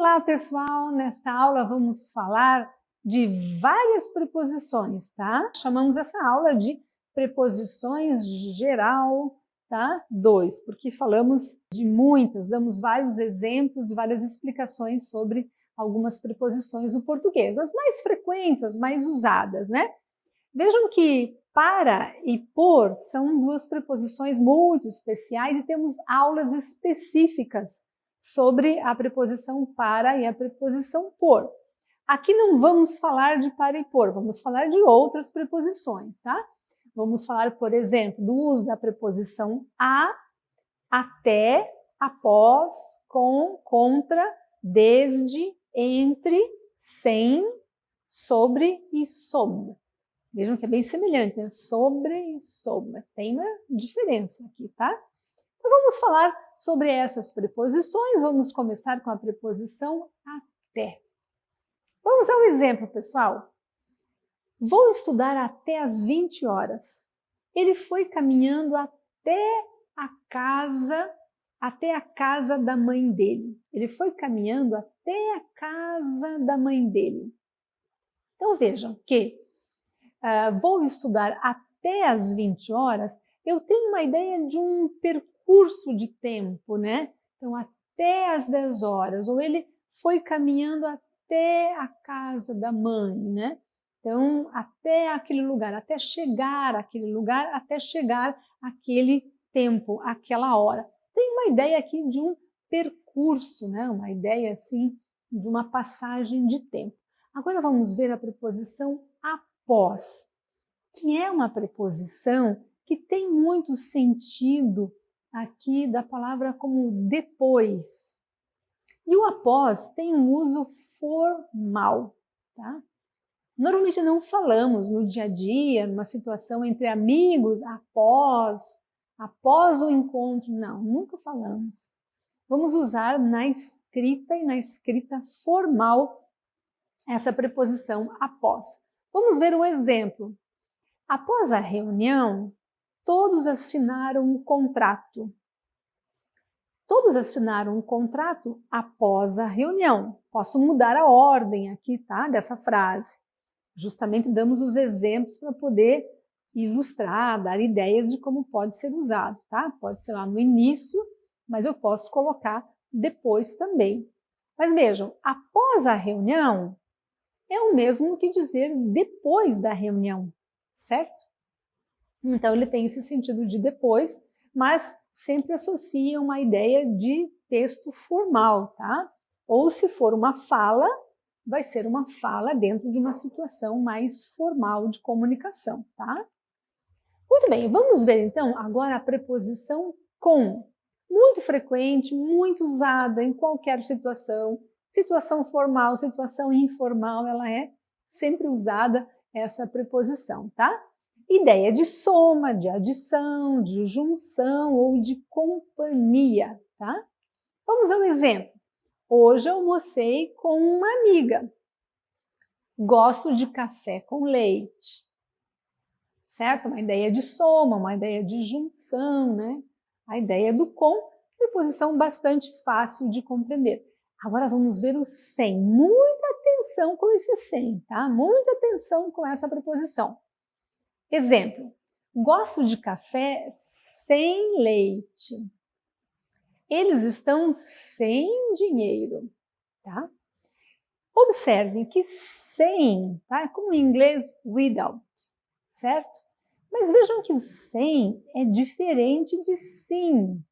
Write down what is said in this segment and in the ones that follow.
Olá, pessoal! Nesta aula vamos falar de várias preposições, tá? Chamamos essa aula de preposições geral, tá? 2, porque falamos de muitas, damos vários exemplos e várias explicações sobre algumas preposições do português, as mais frequentes, as mais usadas, né? Vejam que para e por são duas preposições muito especiais e temos aulas específicas sobre a preposição para e a preposição por. Aqui não vamos falar de para e por, vamos falar de outras preposições, tá? Vamos falar, por exemplo, do uso da preposição a, até, após, com, contra, desde, entre, sem, sobre e sob. Vejam que é bem semelhante, né? Sobre e sob, mas tem uma diferença aqui, tá? Então vamos falar sobre essas preposições, vamos começar com a preposição até. Vamos ao exemplo, pessoal. Vou estudar até às 20 horas. Ele foi caminhando até a casa da mãe dele. Ele foi caminhando até a casa da mãe dele. Então vejam que vou estudar até às 20 horas, eu tenho uma ideia de um percurso de tempo, né? Então, até às 10 horas, ou ele foi caminhando até a casa da mãe, né? Então, até aquele lugar, até chegar àquele lugar, até chegar àquele tempo, àquela hora. Tem uma ideia aqui de um percurso, né? Uma ideia, assim, de uma passagem de tempo. Agora vamos ver a preposição após, que é uma preposição que tem muito sentido aqui da palavra como depois. E o após tem um uso formal, tá? Normalmente não falamos no dia a dia, numa situação entre amigos, após o encontro, não, nunca falamos. Vamos usar na escrita e na escrita formal essa preposição após. Vamos ver um exemplo. Após a reunião, todos assinaram um contrato. Todos assinaram um contrato após a reunião. Posso mudar a ordem aqui, tá? Dessa frase. Justamente damos os exemplos para poder ilustrar, dar ideias de como pode ser usado, tá? Pode ser lá no início, mas eu posso colocar depois também. Mas vejam, após a reunião é o mesmo que dizer depois da reunião, certo? Então ele tem esse sentido de depois, mas sempre associa uma ideia de texto formal, tá? Ou se for uma fala, vai ser uma fala dentro de uma situação mais formal de comunicação, tá? Muito bem, vamos ver então agora a preposição com. Muito frequente, muito usada em qualquer situação. Situação formal, situação informal, ela é sempre usada essa preposição, tá? Ideia de soma, de adição, de junção ou de companhia, tá? Vamos ao exemplo. Hoje almocei com uma amiga. Gosto de café com leite. Certo? Uma ideia de soma, uma ideia de junção, né? A ideia do com, preposição bastante fácil de compreender. Agora vamos ver o sem. Muita atenção com esse sem, tá? Muita atenção com essa preposição. Exemplo, gosto de café sem leite. Eles estão sem dinheiro, tá? Observem que sem, tá? É como em inglês without, certo? Mas vejam que o sem é diferente de sim,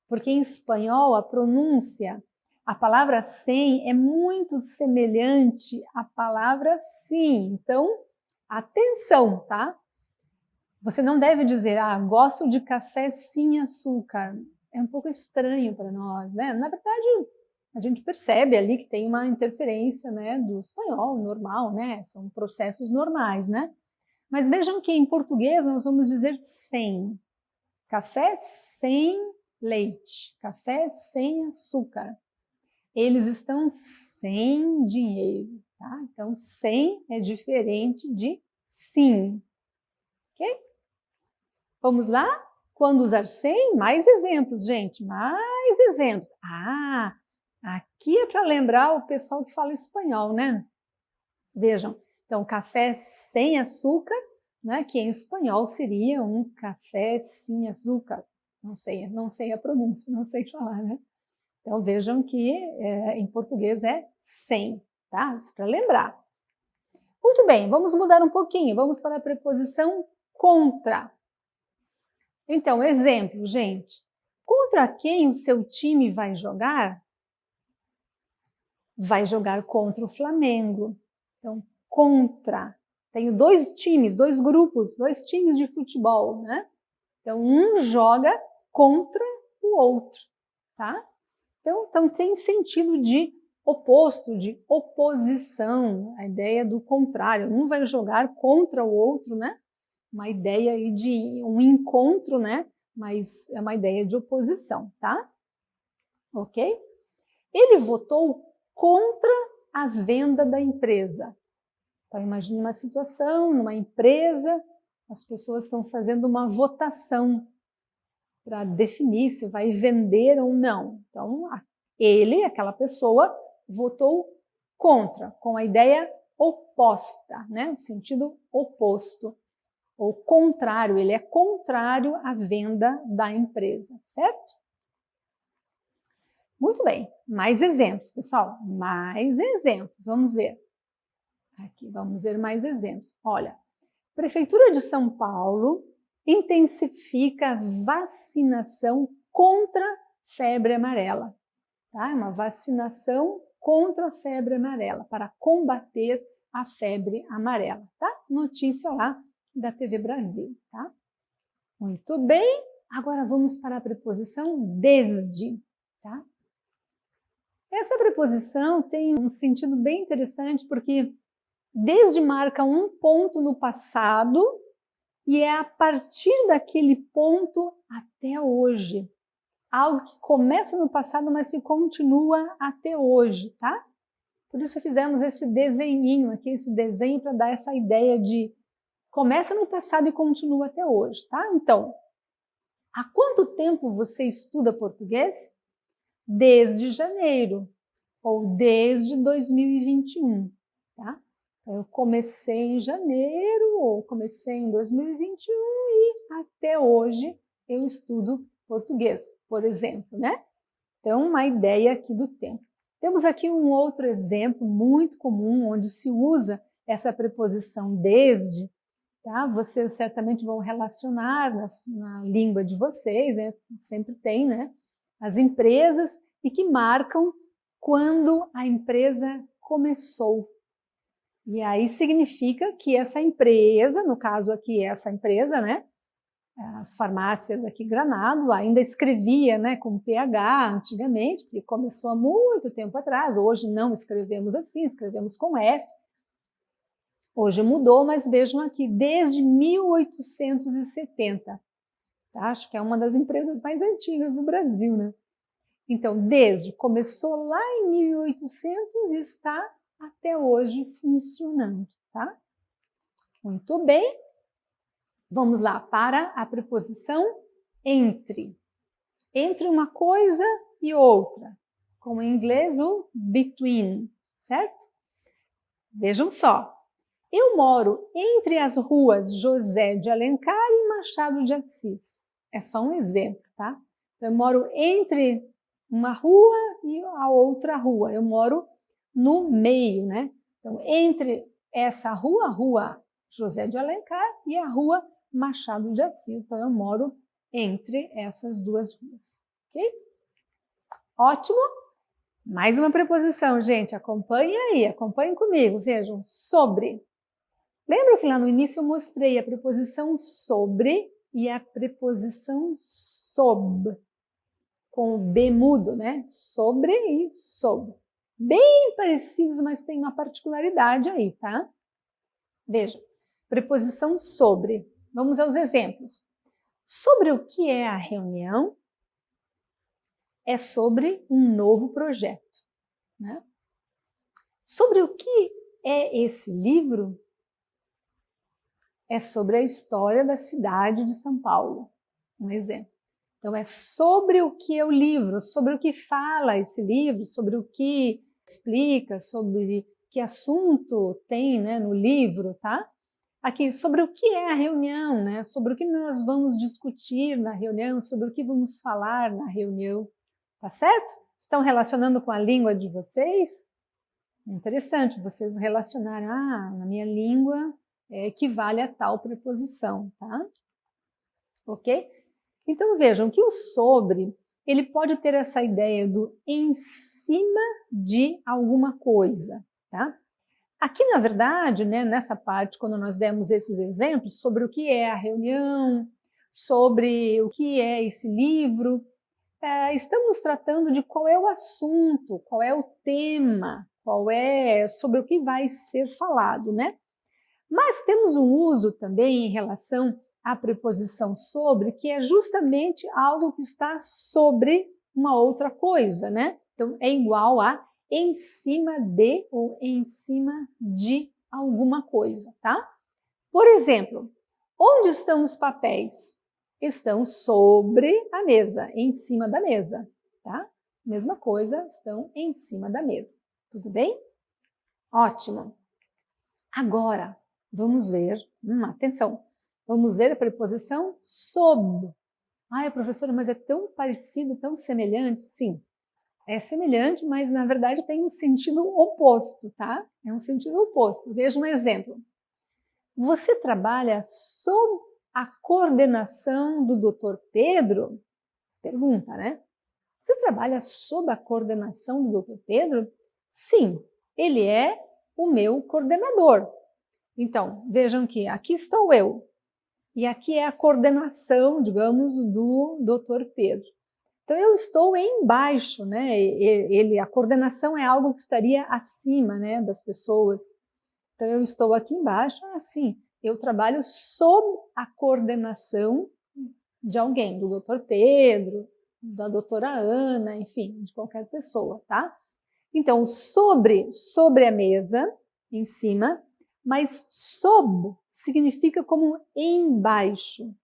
porque em espanhol a pronúncia, a palavra sem é muito semelhante à palavra sim. Então, atenção, tá? Você não deve dizer, gosto de café sem açúcar. É um pouco estranho para nós, né? Na verdade, a gente percebe ali que tem uma interferência, né, do espanhol normal, né? São processos normais, né? Mas vejam que em português nós vamos dizer sem. Café sem leite, café sem açúcar. Eles estão sem dinheiro, tá? Então, sem é diferente de sim, ok? Vamos lá? Quando usar sem, mais exemplos, gente, mais exemplos. Aqui é para lembrar o pessoal que fala espanhol, né? Vejam, então café sem açúcar, né? Que em espanhol seria um café sem açúcar. Não sei a pronúncia, não sei falar, né? Então vejam que em português é sem, tá? Isso para lembrar. Muito bem, vamos mudar um pouquinho, vamos para a preposição contra. Então, exemplo, gente. Contra quem o seu time vai jogar? Vai jogar contra o Flamengo. Então, contra. Tenho dois times, dois grupos, dois times de futebol, né? Então, um joga contra o outro, tá? Então tem sentido de oposto, de oposição, a ideia do contrário. Um vai jogar contra o outro, né? Uma ideia aí de um encontro, né? Mas é uma ideia de oposição, tá? Ok? Ele votou contra a venda da empresa. Então, imagine uma situação, numa empresa, as pessoas estão fazendo uma votação para definir se vai vender ou não. Então, ele, aquela pessoa, votou contra, com a ideia oposta, né? No sentido oposto, ou contrário, ele é contrário à venda da empresa, certo? Muito bem, mais exemplos, pessoal, mais exemplos, vamos ver. Aqui, vamos ver mais exemplos. Olha, Prefeitura de São Paulo intensifica a vacinação contra febre amarela. Tá? É uma vacinação contra a febre amarela, para combater a febre amarela. Tá? Notícia lá da TV Brasil. Tá? Muito bem, agora vamos para a preposição desde. Tá? Essa preposição tem um sentido bem interessante, porque desde marca um ponto no passado e é a partir daquele ponto até hoje. Algo que começa no passado, mas se continua até hoje, tá? Por isso fizemos esse desenhinho aqui, esse desenho para dar essa ideia de começa no passado e continua até hoje, tá? Então, há quanto tempo você estuda português? Desde janeiro, ou desde 2021, tá? Eu comecei em janeiro, ou comecei em 2021 e até hoje eu estudo português, por exemplo, né? Então, uma ideia aqui do tempo. Temos aqui um outro exemplo muito comum, onde se usa essa preposição desde, tá? Vocês certamente vão relacionar na língua de vocês, né? Sempre tem, né? As empresas e que marcam quando a empresa começou. E aí significa que essa empresa, no caso aqui essa empresa, né? As farmácias aqui Granado ainda escrevia, né, com PH antigamente, porque começou há muito tempo atrás. Hoje não escrevemos assim, escrevemos com F. Hoje mudou, mas vejam aqui, desde 1870. Tá? Acho que é uma das empresas mais antigas do Brasil, né? Então, desde, começou lá em 1800 e está até hoje funcionando, tá? Muito bem. Vamos lá para a preposição entre. Entre uma coisa e outra. Como em inglês, o between, certo? Vejam só. Eu moro entre as ruas José de Alencar e Machado de Assis. É só um exemplo, tá? Eu moro entre uma rua e a outra rua. Eu moro no meio, né? Então, entre essa rua, a rua José de Alencar, e a rua Machado de Assis. Então, eu moro entre essas duas ruas, ok? Ótimo! Mais uma preposição, gente. Acompanhem aí, acompanhem comigo. Vejam, sobre. Lembra que lá no início eu mostrei a preposição sobre e a preposição sob, com o B mudo, né? Sobre e sob. Bem parecidos, mas tem uma particularidade aí, tá? Veja, preposição sobre. Vamos aos exemplos. Sobre o que é a reunião? É sobre um novo projeto, né? Sobre o que é esse livro? É sobre a história da cidade de São Paulo, um exemplo. Então é sobre o que é o livro, sobre o que fala esse livro, sobre o que explica, sobre que assunto tem, né, no livro, tá? Aqui, sobre o que é a reunião, né? Sobre o que nós vamos discutir na reunião, sobre o que vamos falar na reunião, tá certo? Estão relacionando com a língua de vocês? Interessante vocês relacionarem, na minha língua equivale a tal preposição, tá? Ok? Então vejam que o sobre, ele pode ter essa ideia do em cima de alguma coisa, tá? Aqui, na verdade, né, nessa parte, quando nós demos esses exemplos sobre o que é a reunião, sobre o que é esse livro, estamos tratando de qual é o assunto, qual é o tema, sobre o que vai ser falado, né? Mas temos um uso também em relação à preposição sobre, que é justamente algo que está sobre uma outra coisa, né? Então, é igual a em cima de ou em cima de alguma coisa, tá? Por exemplo, onde estão os papéis? Estão sobre a mesa, em cima da mesa, tá? Mesma coisa, estão em cima da mesa. Tudo bem? Ótimo. Agora, vamos ver, atenção, vamos ver a preposição sob. Ai, professora, mas é tão parecido, tão semelhante? Sim, é semelhante, mas na verdade tem um sentido oposto, tá? É um sentido oposto. Veja um exemplo. Você trabalha sob a coordenação do Dr. Pedro? Pergunta, né? Você trabalha sob a coordenação do Dr. Pedro? Sim, ele é o meu coordenador. Então, vejam que aqui estou eu, e aqui é a coordenação, digamos, do Dr. Pedro. Então, eu estou embaixo, né? A coordenação é algo que estaria acima, né, das pessoas. Então, eu estou aqui embaixo, assim, eu trabalho sob a coordenação de alguém, do Dr. Pedro, da doutora Ana, enfim, de qualquer pessoa, tá? Então, sobre a mesa, em cima, mas sob significa como embaixo,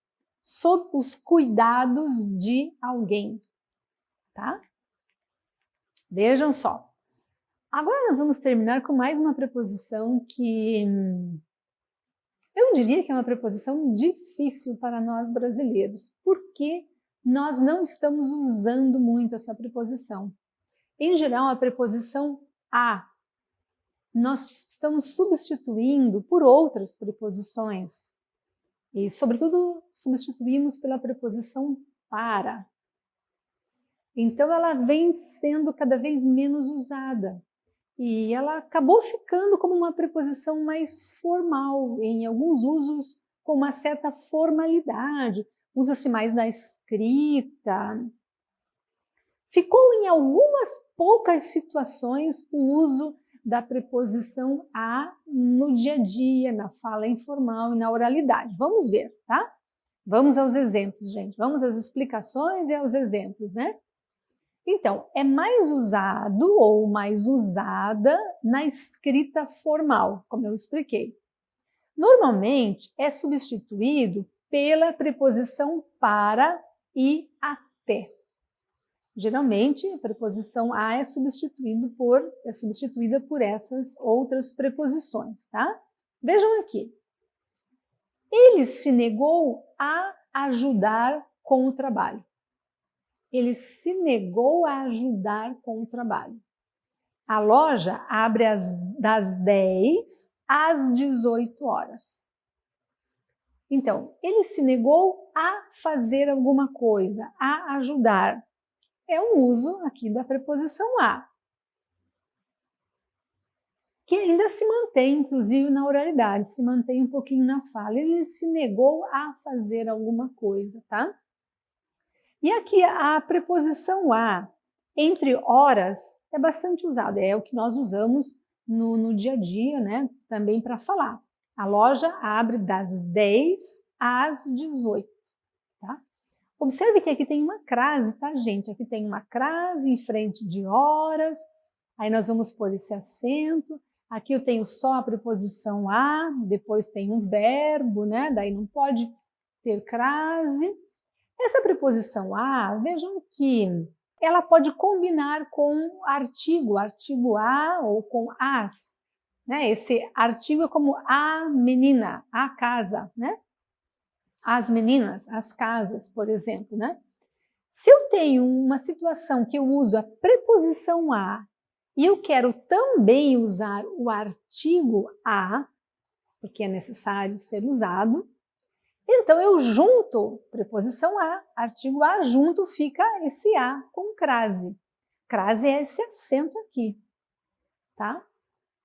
sob os cuidados de alguém, tá? Vejam só. Agora nós vamos terminar com mais uma preposição que eu diria que é uma preposição difícil para nós brasileiros, porque nós não estamos usando muito essa preposição. Em geral, a preposição a nós estamos substituindo por outras preposições. E, sobretudo, substituímos pela preposição para. Então, ela vem sendo cada vez menos usada. E ela acabou ficando como uma preposição mais formal, em alguns usos com uma certa formalidade. Usa-se mais na escrita. Ficou em algumas poucas situações o uso da preposição a no dia a dia, na fala informal e na oralidade. Vamos ver, tá? Vamos aos exemplos, gente. Vamos às explicações e aos exemplos, né? Então, é mais usado ou mais usada na escrita formal, como eu expliquei. Normalmente, é substituído pela preposição para e até. Geralmente, a preposição a é substituída por essas outras preposições, tá? Vejam aqui. Ele se negou a ajudar com o trabalho. Ele se negou a ajudar com o trabalho. A loja abre das 10 às 18 horas. Então, ele se negou a fazer alguma coisa, a ajudar. É um uso aqui da preposição a, que ainda se mantém, inclusive, na oralidade, se mantém um pouquinho na fala. Ele se negou a fazer alguma coisa, tá? E aqui a preposição a, entre horas, é bastante usada, é o que nós usamos no dia a dia, né? Também para falar. A loja abre das 10 às 18, tá? Observe que aqui tem uma crase, tá, gente? Aqui tem uma crase em frente de horas, aí nós vamos pôr esse acento. Aqui eu tenho só a preposição a, depois tem um verbo, né? Daí não pode ter crase. Essa preposição a, vejam que ela pode combinar com artigo a ou com as, né? Esse artigo é como a menina, a casa, né? As meninas, as casas, por exemplo, né? Se eu tenho uma situação que eu uso a preposição a e eu quero também usar o artigo a, porque é necessário ser usado, então eu junto preposição a, artigo a, junto fica esse a com crase. Crase é esse acento aqui, tá?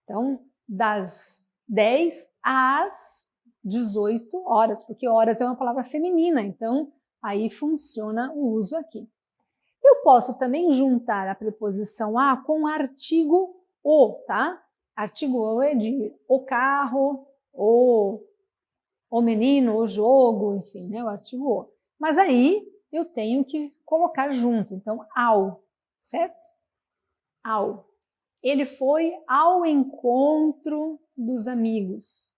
Então, das 10 às 18 horas, porque horas é uma palavra feminina, então aí funciona o uso aqui. Eu posso também juntar a preposição a com o artigo o, tá? Artigo o é de o carro, o menino, o jogo, enfim, né? O artigo o. Mas aí eu tenho que colocar junto, então ao, certo? Ao. Ele foi ao encontro dos amigos.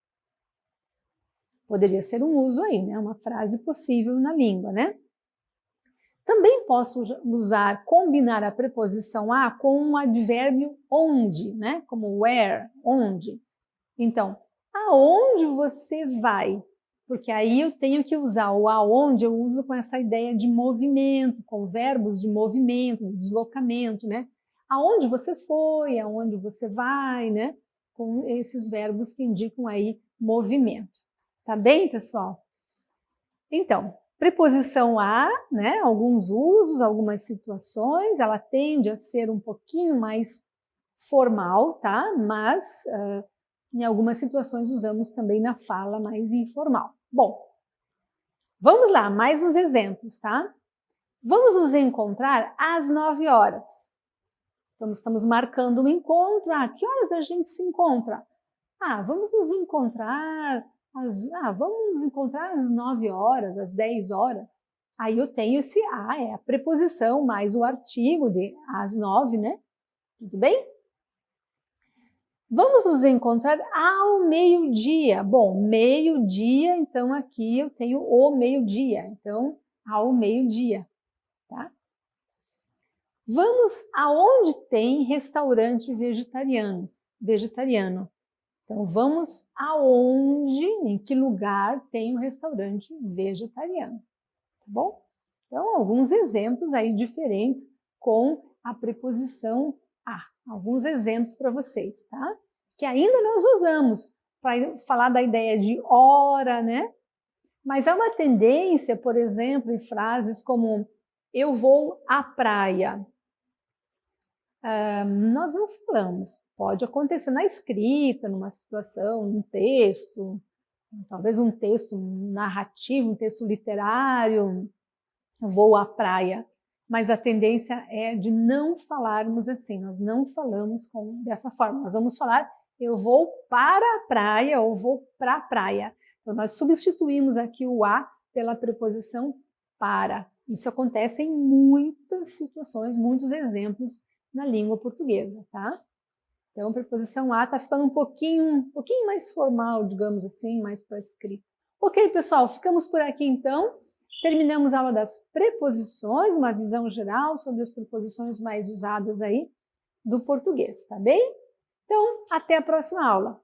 Poderia ser um uso aí, né? Uma frase possível na língua, né? Também posso usar, combinar a preposição a com um advérbio onde, né? Como where, onde. Então, aonde você vai? Porque aí eu tenho que usar o aonde, eu uso com essa ideia de movimento, com verbos de movimento, de deslocamento, né? Aonde você foi, aonde você vai, né? Com esses verbos que indicam aí movimento. Tá bem, pessoal? Então, preposição a, né? Alguns usos, algumas situações, ela tende a ser um pouquinho mais formal, tá? Mas em algumas situações usamos também na fala mais informal. Bom, vamos lá, mais uns exemplos, tá? Vamos nos encontrar às 9 horas. Então, estamos marcando um encontro. Ah, que horas a gente se encontra? Ah, vamos nos encontrar às 9 horas, às 10 horas. Aí eu tenho esse a, é a preposição mais o artigo de às 9, né? Tudo bem? Vamos nos encontrar ao meio-dia. Bom, meio-dia, então aqui eu tenho o meio-dia. Então, ao meio-dia, tá? Vamos aonde tem restaurante vegetariano. Então, vamos aonde, em que lugar tem um restaurante vegetariano, tá bom? Então, alguns exemplos aí diferentes com a preposição a. Alguns exemplos para vocês, tá? Que ainda nós usamos para falar da ideia de hora, né? Mas há uma tendência, por exemplo, em frases como eu vou à praia. Nós não falamos. Pode acontecer na escrita, numa situação, num texto, talvez um texto narrativo, um texto literário, vou à praia. Mas a tendência é de não falarmos assim, nós não falamos dessa forma. Nós vamos falar, eu vou para a praia ou vou para a praia. Então, nós substituímos aqui o a pela preposição para. Isso acontece em muitas situações, muitos exemplos na língua portuguesa, tá? Então, a preposição a está ficando um pouquinho mais formal, digamos assim, mais para escrita. Ok, pessoal, ficamos por aqui então. Terminamos a aula das preposições, uma visão geral sobre as preposições mais usadas aí do português, tá bem? Então, até a próxima aula.